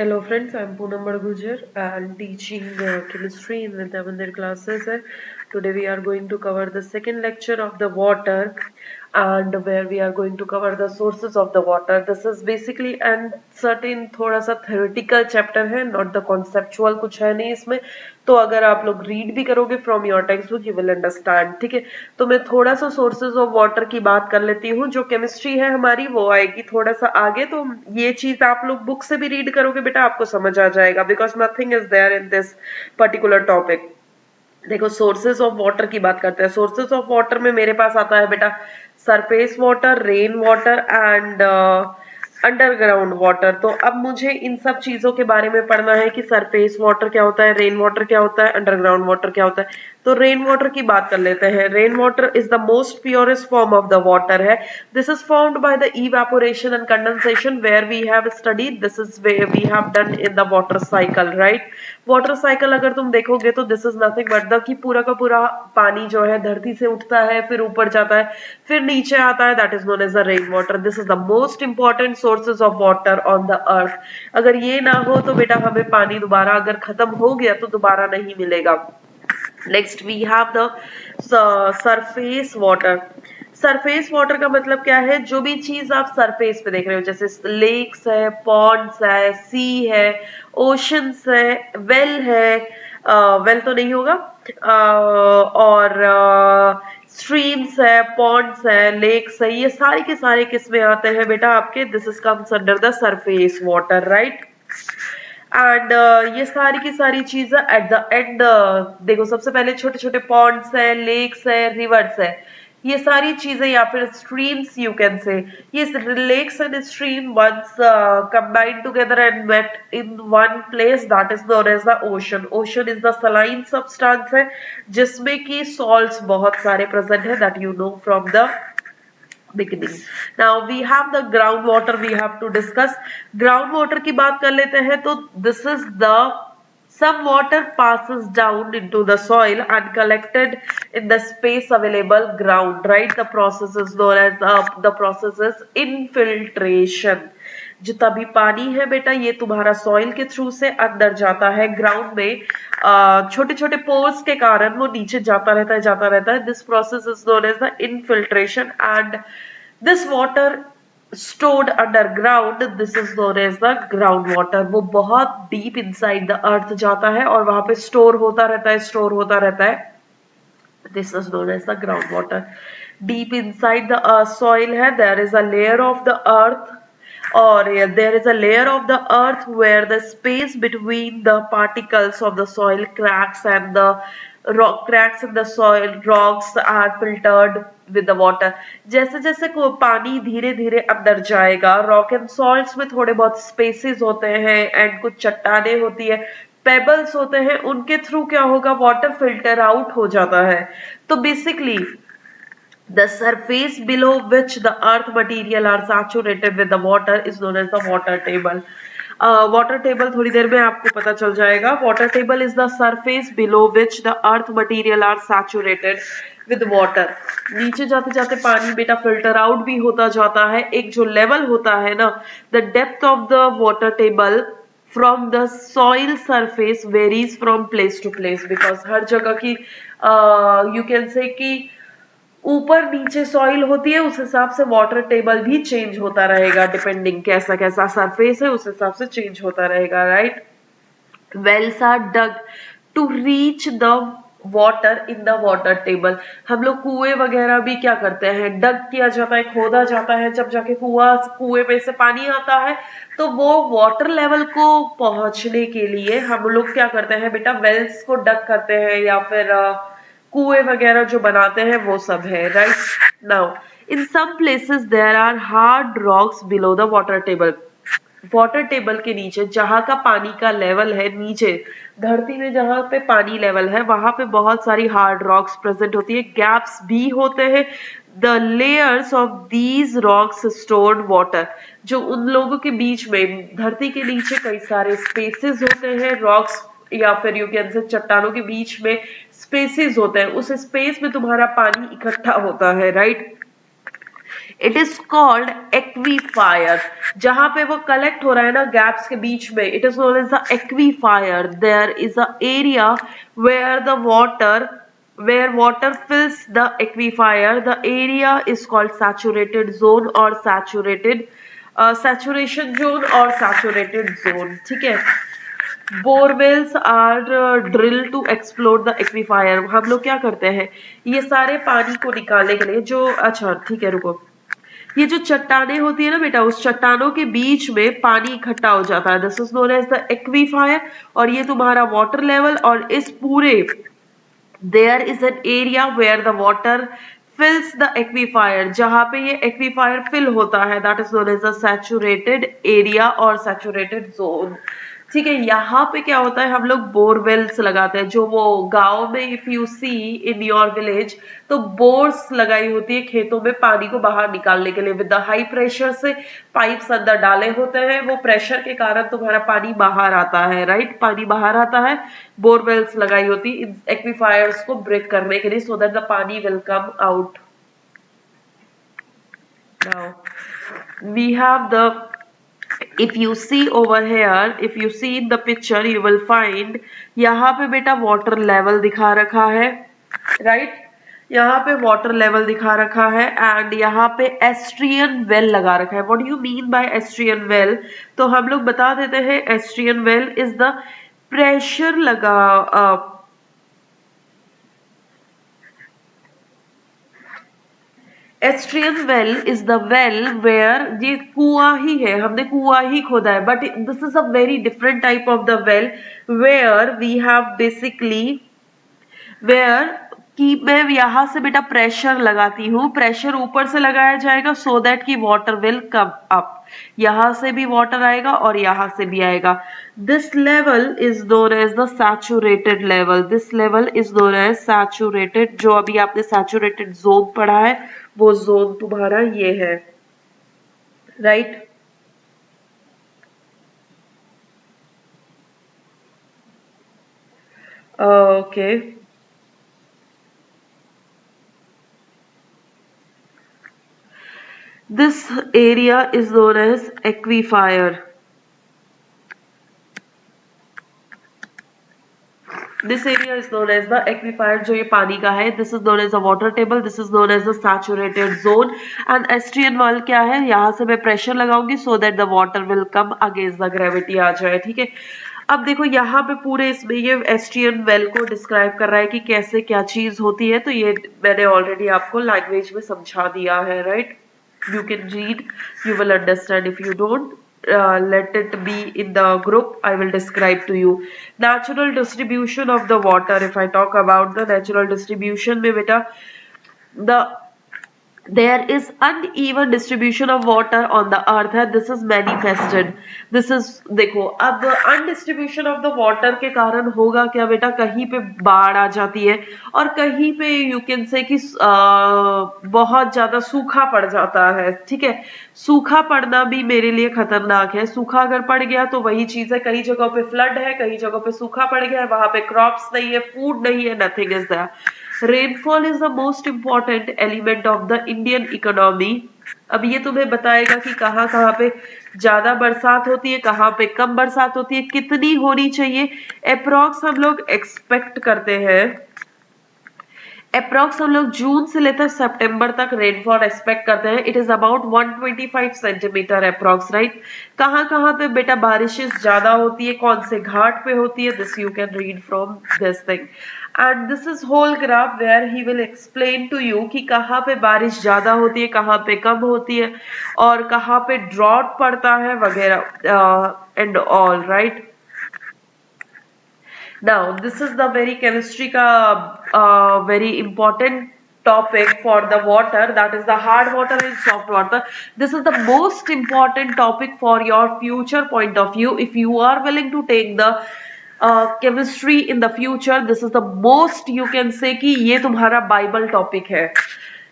Hello friends, I'm Poonam Badgujar and teaching chemistry in Vidyamandir classes. Today we are going to cover the second lecture of the water and where we are going to cover the sources of the water. This is basically and certain थोड़ा सा theoretical chapter है, not the conceptual कुछ है नहीं इसमें. तो अगर आप लोग read भी करोगे from your textbook you will understand. ठीक है, तो मैं थोड़ा सा sources of water की बात कर लेती हूँ. जो chemistry है हमारी वो आएगी थोड़ा सा आगे, तो ये चीज आप लोग बुक से भी रीड करोगे बेटा आपको समझ आ जाएगा, because nothing is there in this particular topic. देखो सोर्सेज ऑफ वाटर की बात करते हैं. सोर्सेज ऑफ वाटर में मेरे पास आता है बेटा surface water, rain water and underground water. तो अब मुझे इन सब चीजों के बारे में पढ़ना है कि सरफेस वाटर क्या होता है, रेन वाटर क्या होता है, अंडरग्राउंड वाटर क्या होता है. तो रेन वाटर की बात कर लेते हैं. Rain water is the most purest form of the water है. This is formed by the evaporation and condensation where we have studied. This is where we have done in the water cycle, right. Water cycle अगर तुम देखोगे तो this is nothing but the कि पूरा का पूरा पानी जो है धरती से उठता है, फिर ऊपर जाता है, फिर नीचे आता है. That is known as the rain water. This is the most important sources of water on the earth. अगर ये ना हो तो बेटा हमें पानी दोबारा अगर खत्म हो गया तो दोबारा नहीं मिलेगा. Next we have the surface water. Surface water का मतलब क्या है, जो भी चीज आप सरफेस पे देख रहे हो, जैसे लेक्स है, पॉन्ड्स है, सी है, ओशंस है, वेल है, वेल तो नहीं होगा, और स्ट्रीम्स है, पॉन्ड्स है, लेक्स है, ये सारे के सारे किसमें आते हैं बेटा आपके. This is comes under the surface water, right. And ये सारी की सारी चीजें एट द एंड देखो सबसे पहले छोटे छोटे पॉन्ड्स है, लेक्स है, रिवर्स है, ये सारी चीजें या फिर स्ट्रीम्स यू कैन से. ये lakes and stream once combined together and met in one place, that is known as the ocean. Ocean is the saline substance है जिसमें कि सॉल्ट्स बहुत सारे प्रेजेंट है, that you know from the beginning. Now we have the groundwater we have to discuss. Groundwater की बात कर लेते हैं. तो this is the some water passes down into the soil and collected in the space available ground, right. The process is known as the process is infiltration. जितना भी पानी है बेटा ये तुम्हारा सॉइल के थ्रू से अंदर जाता है ग्राउंड में, छोटे छोटे पोर्स के कारण वो नीचे जाता रहता है. This process is known as the infiltration and this water stored underground, this is known as the ground water. वो बहुत डीप इनसाइड द अर्थ जाता है और वहां पे स्टोर होता रहता है. This is known as the ground water. Deep inside the soil है, there is a layer of the earth, or there is a layer of the earth where the space between the particles of the soil cracks and the cracks in the soil rocks are filtered with the water. जैसे जैसे पानी धीरे धीरे अंदर जाएगा, rock and soils में थोड़े बहुत स्पेसेस होते हैं एंड कुछ चट्टाने होती है, पेबल्स होते हैं, उनके थ्रू क्या होगा, वाटर फिल्टर आउट हो जाता है. तो basically the surface below which the earth material are saturated with the water is known as the water table. Water table थोड़ी देर में आपको पता चल जाएगा. Water table is the surface below which the earth material are saturated with water. नीचे जाते जाते पानी बेटा फिल्टर आउट भी होता जाता है. एक जो लेवल होता है ना, the depth of the water table from the soil surface varies from place to place, because हर जगह की you can say कि ऊपर नीचे सॉइल होती है, उस हिसाब से वाटर टेबल भी चेंज होता रहेगा, डिपेंडिंग कैसा कैसा सरफेस है उस हिसाब से चेंज होता रहेगा, right. Wells are dug to reach the water in the water table. हम लोग कुएं वगैरह भी क्या करते हैं, डग किया जाता है, खोदा जाता है, जब जाके कुएं में से पानी आता है तो वो वाटर लेवल को पहुंचने के लिए हम लोग क्या करते हैं बेटा, वेल्स को डग करते हैं या फिर कुएं वगैरह जो बनाते हैं वो सब है, right. Now in some places there are hard rocks below the water table. Water table के नीचे जहां का पानी का लेवल है, नीचे धरती में जहां पे पानी लेवल है वहां पे बहुत सारी हार्ड रॉक्स प्रेजेंट होती है, गैप्स भी होते हैं. The layers of these rocks stored water. जो उन लोगों के बीच में धरती के नीचे कई सारे स्पेसेस होते हैं, रॉक्स या फिर यू कैन से चट्टानों के बीच में स्पेसेस होते हैं, उस स्पेस में तुम्हारा पानी इकट्ठा होता है, right. It is called aquifer. जहां पे वो कलेक्ट हो रहा है ना गैप्स के बीच में, it is known as the aquifer. There is a area where the water where water fills the aquifer. The area is called saturated zone or saturation zone or saturated zone, ठीक है। Borewells are drill to explore the aquifer. हम लोग क्या करते हैं, ये सारे पानी को निकालने के लिए जो, अच्छा ठीक है रुको, ये जो चट्टाने होती है ना बेटा, उस चट्टानों के बीच में पानी इकट्ठा हो जाता है, this is known as the aquifer. और ये तुम्हारा वाटर लेवल, और इस पूरे there is an area where the water fills the aquifer, जहां पे ये एक्वीफायर फिल होता है, that is known as the saturated area or saturated zone, ठीक है। यहाँ पे क्या होता है, हम लोग बोरवेल्स लगाते हैं, जो वो गांव में if you see in your village तो बोर्स लगाई होती है खेतों में पानी को बाहर निकालने के लिए, विद द हाई प्रेशर से पाइप्स अंदर डाले होते हैं, वो प्रेशर के कारण तुम्हारा पानी बाहर आता है, राइट, पानी बाहर आता है। बोरवेल्स लगाई होती इन एक्वीफायर्स को ब्रेक करने के लिए, so that the pani will come out. Now we have the, if you see over here, if you see in the picture, you will find यहाँ पे बेटा वाटर लेवल दिखा रखा है, राइट, यहाँ पे वाटर लेवल दिखा रखा है, एंड यहाँ पे एस्ट्रियन वेल लगा रखा है। What do you mean by artesian well, तो हम लोग बता देते हैं, artesian well is the pressure लगा, artesian well is the well where, ये कुआं ही है, हमने कुआं ही खोदा है, but this is a very different type of the well where we have basically, where कि मैं यहां से बेटा प्रेशर लगाती हूँ, प्रेशर ऊपर से लगाया जाएगा सो दैट कि वाटर विल कम अप, यहां से भी वाटर आएगा और यहां से भी आएगा। This level is known as the saturated level, this level is known as saturated. जो अभी आपने सैचुरेटेड जोन पढ़ा है वो जोन तुम्हारा ये है, right. Okay, this area is known as aquifer. This area is known as the aquifer, जो ये पानी का है, this is known as the water table, this is known as the saturated zone, and estuarine wall क्या है, यहाँ से मैं प्रेशर लगाऊंगी so that the water will come against the gravity आ जाए, ठीक है। अब देखो यहाँ पे पूरे इसमें ये एस्ट्रियन वेल को डिस्क्राइब कर रहा है कि कैसे क्या चीज होती है, तो ये मैंने ऑलरेडी आपको लैंग्वेज में समझा दिया है, right. You can read, you will understand. If you don't, let it be in the group, I will describe to you. Natural distribution of the water, if I talk about the natural distribution में बेटा, the there is uneven distribution of water on the earth है, this is manifested, this is, देखो अब अनडिस्ट्रीब्यूशन of the water के कारण होगा क्या बेटा, कहीं पे बाढ़ आ जाती है और कहीं पे यू कैन से कि बहुत ज्यादा सूखा पड़ जाता है, ठीक है। सूखा पड़ना भी मेरे लिए खतरनाक है, सूखा अगर पड़ गया तो वही चीज है, कई जगहों पे फ्लड है, कई जगहों पे सूखा पड़ गया है, वहां पे क्रॉप्स नहीं है, फूड नहीं है, nothing is there. Rainfall is the most important element of the Indian economy. अब ये तुम्हें बताएगा कि कहाँ कहाँ पे ज्यादा बरसात होती है, कहाँ पे कम बरसात होती है, कितनी होनी चाहिए। अप्रॉक्स हम लोग एक्सपेक्ट करते हैं, अप्रॉक्स हम लोग जून से लेकर सितंबर तक रेनफॉल एक्सपेक्ट करते हैं, it is about 125 centimetre approx, right. कहाँ कहाँ पे बेटा बारिशें ज्यादा होती है, कौन से घाट पे होती है, this you can read from this thing, and this is whole graph where he will explain to you कि कहाँ पे बारिश ज्यादा होती है, कहाँ पे कम होती है, और कहाँ पे ड्रॉट पड़ता है वगैरह and all, right. Now, this is the very chemistry का very important topic for the water, that is the hard water and soft water. This is the most important topic for your future point of view. If you are willing to take the chemistry in the future, this is the most, you can say कि ये तुम्हारा Bible topic है।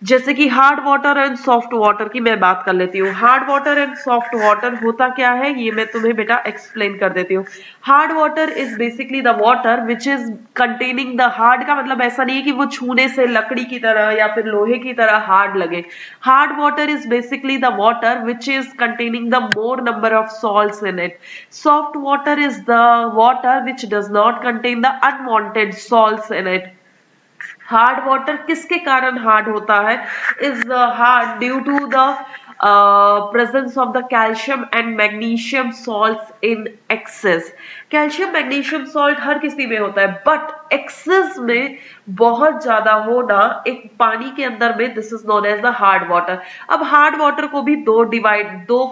जैसे कि hard water and soft water की मैं बात कर लेती हूँ। Hard water and soft water होता क्या है ये मैं तुम्हें बेटा एक्सप्लेन कर देती हूँ। Hard water is basically the water which is containing the hard का मतलब ऐसा नहीं है कि वो छूने से लकड़ी की तरह या फिर लोहे की तरह हार्ड लगे। Hard water is basically the water which is containing the more number of salts in it. Soft water is the water which does not contain the unwanted salts in it. Hard water किसके कारण hard होता है? Is hard due to the presence of the calcium and magnesium salts in excess. Calcium magnesium salt हर किसी में होता है but access में बहुत ज्यादा होना एक पानी के अंदर में this is known as the hard water. अब हार्ड वाटर को भी दो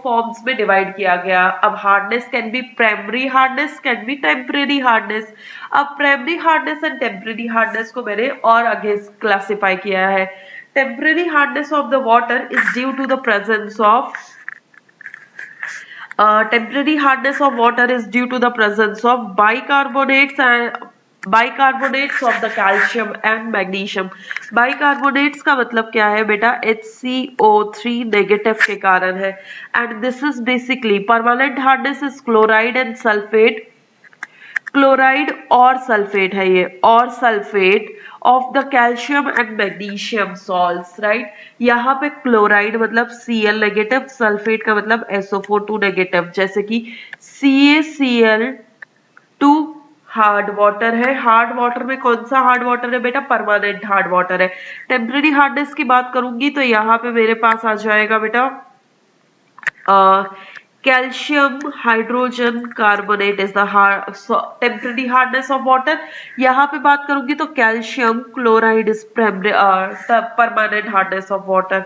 फॉर्म्स में डिवाइड किया गया। अब hardness can be primary hardness, can be temporary hardness. अब primary hardness and temporary hardness को मैंने और आगे क्लासिफाई किया है। Temporary hardness of the water is due to the presence of temporary hardness of water is due to the presence of bicarbonates of the calcium and magnesium। bicarbonates का मतलब क्या है बेटा? HCO3 नेगेटिव के कारण है। and this is basically permanent hardness is chloride and sulfate। Chloride और sulphate है ये, और sulphate of the calcium and magnesium salts, right. यहाँ पे क्लोराइड मतलब Cl नेगेटिव, सल्फेट का मतलब SO4 नेगेटिव। जैसे कि CaCl2 हार्ड वाटर है। हार्ड वाटर में कौन सा हार्ड वाटर है बेटा? परमानेंट हार्ड वाटर है। टेम्परेरी हार्डनेस की बात करूंगी तो यहाँ पे मेरे पास आ जाएगा बेटा calcium hydrogen carbonate is the temporary hardness of water. यहाँ पे बात करूंगी तो calcium chloride is permanent hardness of water.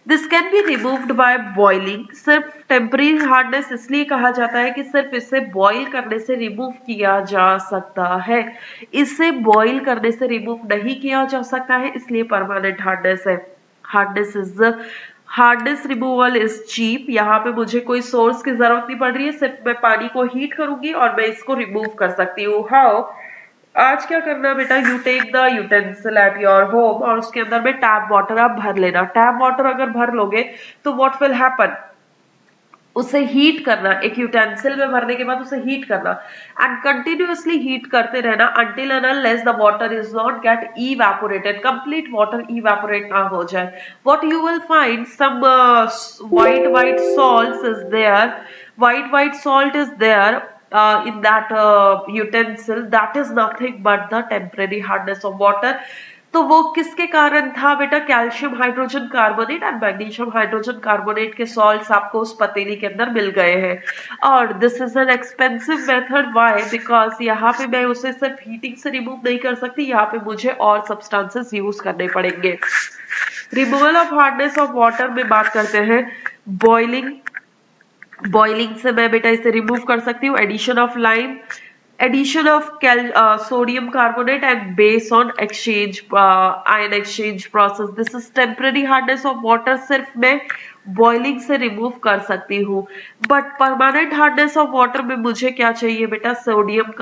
This can be removed by boiling. सिर्फ टेम्परेरी हार्डनेस इसलिए कहा जाता है कि सिर्फ इसे बॉईल करने से रिमूव किया जा सकता है। इसे बॉईल करने से रिमूव नहीं किया जा सकता है, इसलिए परमानेंट हार्डनेस है। Hardness removal is cheap. यहाँ पे मुझे कोई सोर्स की जरूरत नहीं पड़ रही है, सिर्फ मैं पानी को हीट करूंगी और मैं इसको रिमूव कर सकती हूँ। हाउ? आज क्या करना है बेटा? You take the utensil at your home और उसके अंदर में टैप वाटर आप भर लेना। टैप वाटर अगर भर लोगे तो व्हाट विल हैपन? उसे हीट करना, एक यूटेंसिल में भरने के बाद उसे हीट करना एंड कंटिन्यूअसली हीट करते रहना until and unless the water is not get evaporated, complete water evaporate ना हो जाए। What you will find some white salts is there, white salt is there in that utensil, that is nothing but the temporary hardness of water। तो वो किसके कारण था बेटा? Calcium hydrogen carbonate and magnesium hydrogen carbonate के salts आपको उस पतीली के अंदर मिल गए हैं। और this is an expensive method. Why? Because यहाँ पे मैं उसे सिर्फ हीटिंग से रिमूव नहीं कर सकती, यहाँ पे मुझे और सब्सटेंसेस यूज करने पड़ेंगे। Removal of hardness of water में बात करते हैं। बॉइलिंग से मैं बेटा इसे रिमूव कर सकती हूँ। Addition of lime, addition of sodium carbonate and base on exchange ion exchange process, this is temporary hardness of water। सिर्फ मैं बॉइलिंग से रिमूव कर सकती हूँ। But permanent hardness of water में मुझे क्या चाहिए बेटा? सोडियम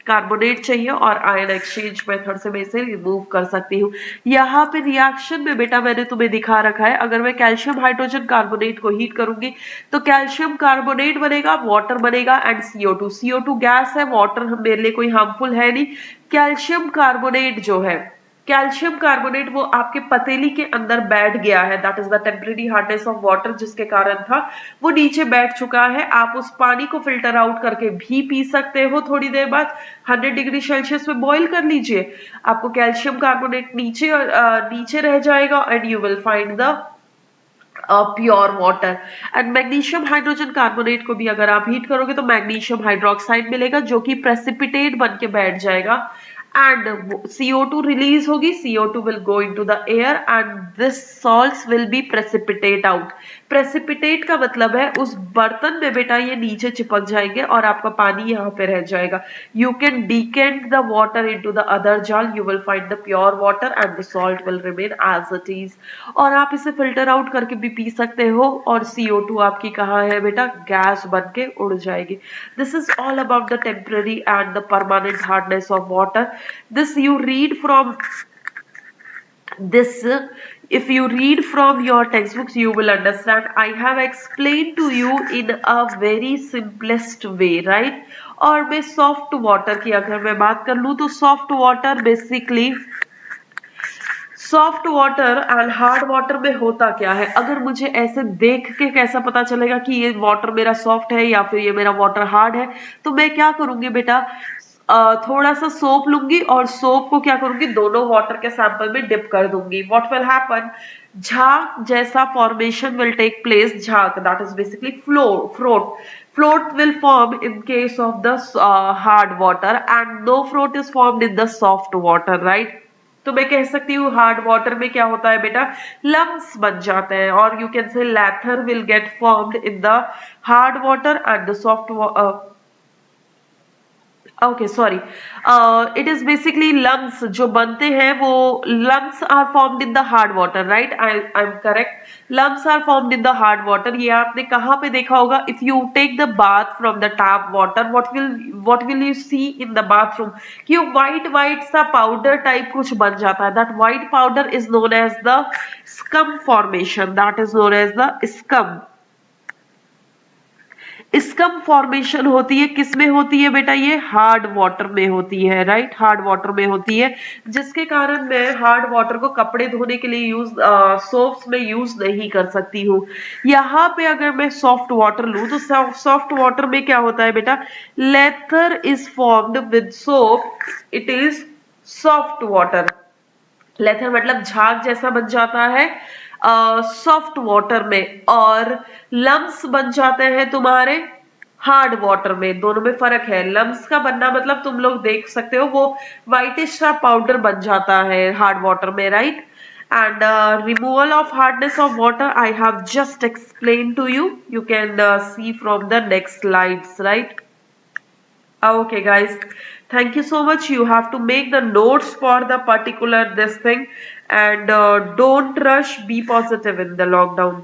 कार्बोनेट चाहिए और आयन एक्सचेंज मेथड से मैं इसे रिमूव कर सकती हूँ। यहाँ पे रिएक्शन में बेटा मैंने तुम्हें दिखा रखा है, अगर मैं कैल्शियम हाइड्रोजन कार्बोनेट को हीट करूंगी तो कैल्शियम कार्बोनेट बनेगा, वाटर बनेगा एंड CO2। CO2 गैस है, वाटर मेरे लिए कोई हार्मफुल है नहीं। कैल्शियम कार्बोनेट जो है, कैल्शियम कार्बोनेट वो आपके पतीली के अंदर बैठ गया है, that is the temporary hardness of water जिसके कारण था वो नीचे बैठ चुका है। आप उस पानी को फिल्टर आउट करके भी पी सकते हो थोड़ी देर बाद। 100 डिग्री सेल्सियस में बॉईल कर लीजिए, आपको कैल्शियम कार्बोनेट नीचे रह जाएगा and you will find the pure water. And magnesium hydrogen carbonate को भी अगर आप हीट करोगे तो मैग्नीशियम हाइड्रोक्साइड मिलेगा जो कि प्रेसिपिटेट बन के बैठ जाएगा एंड CO2 रिलीज होगी। CO2 will go into the air and this salts will be precipitate out। Precipitate का मतलब है उस बर्तन में बेटा ये नीचे चिपक जाएंगे और आपका पानी यहाँ पे रह जाएगा। You can decant the water into the other jar, you will find the pure water and the salt will remain as it is. और आप इसे फिल्टर आउट करके भी पी सकते हो और CO2 आपकी कहाँ है बेटा? गैस बन के उड़ जाएगी। This is all about the temporary and the permanent hardness of water. This you read from This, if you read from your textbooks, you will understand. I have explained to you in a very simplest way, right? और मैं soft water की अगर मैं बात कर लूँ तो soft water basically, soft water and hard water में होता क्या है, अगर मुझे ऐसे देख के कैसा पता चलेगा कि ये वाटर मेरा सॉफ्ट है या फिर ये मेरा वाटर हार्ड है, तो मैं क्या करूंगी बेटा, थोड़ा सा सोप लूंगी और सोप को क्या करूंगी, दोनों वाटर के सैंपल में डिप कर दूंगी. व्हाट विल हैपन, झाग जैसा फॉर्मेशन विल टेक प्लेस. झाग that is basically float will form in case of the hard water and no float is formed in the soft water, right? तो मैं कह सकती हूँ हार्ड वाटर में क्या होता है बेटा, लम्स बन जाते हैं. और you can say lather will get formed in the hard water and the soft. Okay sorry, it is basically lumps जो बनते हैं, वो lumps are formed in the hard water, right? I am correct. Lumps are formed in the hard water. ये आपने कहाँ पे देखा होगा, if you take the bath from the tap water, what will you see in the bathroom, कि white white सा powder type कुछ बन जाता है. That white powder is known as the scum formation. That is known as the scum. Scum formation होती है, किसमें होती है बेटा, ये हार्ड वाटर में होती है, राइट? हार्ड वाटर में होती है, जिसके कारण मैं हार्ड वाटर को कपड़े धोने के लिए सोप्स में यूज नहीं कर सकती हूँ. यहाँ पे अगर मैं सॉफ्ट वाटर लूँ तो सॉफ्ट वाटर में क्या होता है बेटा, लेथर is formed with soap, it is soft water. लेथर मतलब झाग जैसा बन जाता है सॉफ्ट वाटर में, और लम्स बन जाते हैं तुम्हारे हार्ड वाटर में. दोनों में फर्क है. लम्स का बनना मतलब तुम लोग देख सकते हो वो व्हाइटिश सा पाउडर बन जाता है हार्ड वाटर में, right? And removal of hardness of water I have just explained to you. You can see from the next slides, right? Okay guys, thank you so much. You have to make the notes for the particular this thing, and don't rush, be positive in the lockdown.